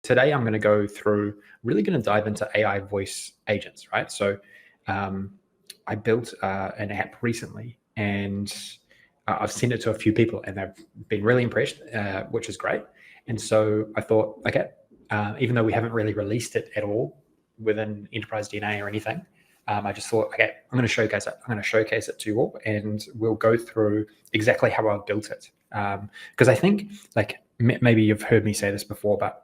Today, I'm going to go through, really going to dive into AI voice agents, right? So I built an app recently, and I've sent it to a few people, and they've been really impressed, which is great. And so I thought, okay, even though we haven't really released it at all within Enterprise DNA or anything, I just thought, okay, I'm going to showcase it. I'm going to showcase it to you all, and we'll go through exactly how I built it. Because I think, like, maybe you've heard me say this before, but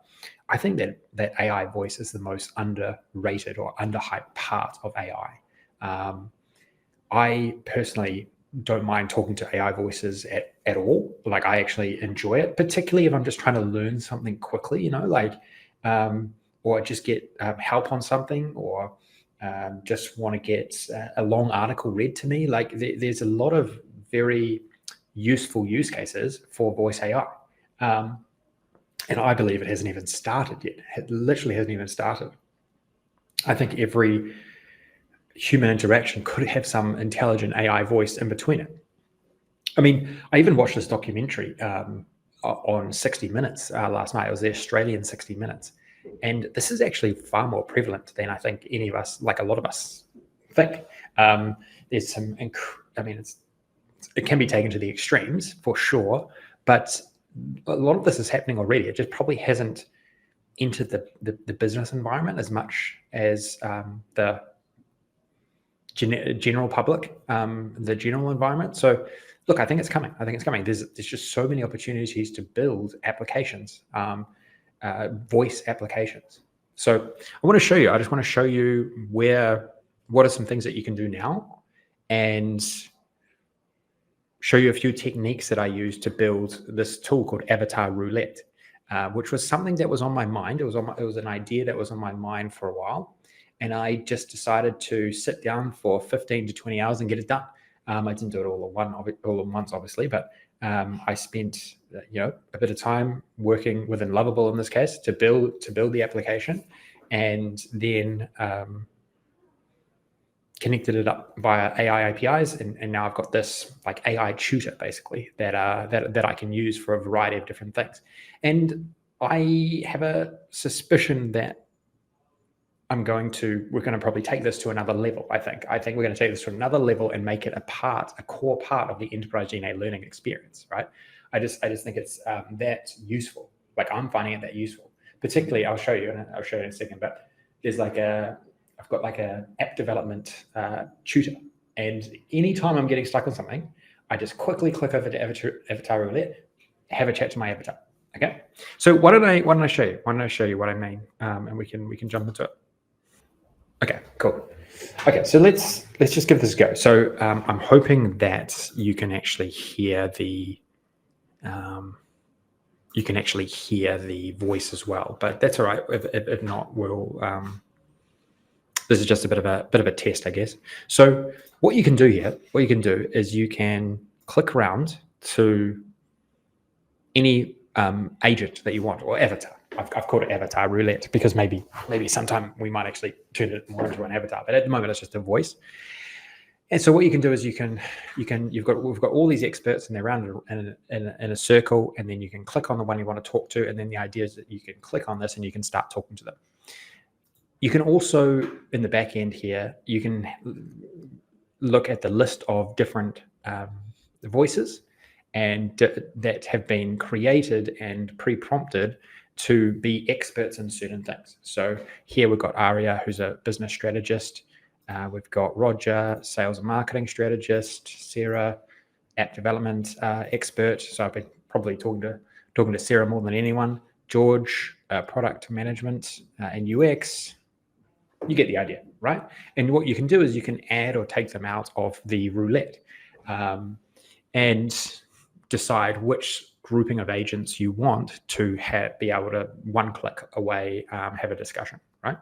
I think that AI voice is the most underrated or underhyped part of AI. I personally don't mind talking to AI voices at all. Like, I actually enjoy it, particularly if I'm just trying to learn something quickly, or just get help on something, or just want to get a long article read to me. Like, there's a lot of very useful use cases for voice AI. And I believe it hasn't even started yet. It literally hasn't even started. I think every human interaction could have some intelligent AI voice in between it. I mean, I even watched this documentary on 60 Minutes last night. It was the Australian 60 Minutes. And this is actually far more prevalent than I think any of us, like a lot of us, think. There's some, it can be taken to the extremes for sure, but a lot of this is happening already. It just probably hasn't entered the business environment as much as the general public, the general environment. So look, I think it's coming. There's just so many opportunities to build applications, voice applications. So I just want to show you what are some things that you can do now, and show you a few techniques that I used to build this tool called Avatar Roulette, which was something that was on my mind. It was an idea that was on my mind for a while, and I just decided to sit down for 15 to 20 hours and get it done. I didn't do it all at once, obviously, but I spent a bit of time working within Lovable in this case to build the application, and then connected it up via AI APIs, and now I've got this like AI tutor basically that I can use for a variety of different things. And I have a suspicion that we're going to probably take this to another level. I think we're going to take this to another level and make it a core part of the Enterprise DNA learning experience, right? I just think it's that useful. Like, I'm finding it that useful. Particularly, I'll show you in a second, but there's I've got like a app development tutor, and anytime I'm getting stuck on something, I just quickly click over to Avatar Roulette, have a chat to my avatar. Okay, so why don't I show you? Why don't I show you what I mean, and we can jump into it. Okay, cool. Okay, so let's just give this a go. So I'm hoping that you can actually hear the voice as well, but that's all right. If not, we'll. This is just a bit of a test, I guess. So what you can do is you can click around to any agent that you want, or avatar. I've called it Avatar Roulette because maybe sometime we might actually turn it more into an avatar, but at the moment it's just a voice. And so what you can do is we've got all these experts, and they're around in a circle, and then you can click on the one you want to talk to, and then the idea is that you can click on this and you can start talking to them. You can also, in the back end here, you can look at the list of different voices and that have been created and pre-prompted to be experts in certain things. So here we've got Aria, who's a business strategist. We've got Roger, sales and marketing strategist. Sarah, app development expert. So I've been probably talking to Sarah more than anyone. George, product management and UX. You get the idea, right? And what you can do is you can add or take them out of the roulette and decide which grouping of agents you want to be able to one click away have a discussion, right?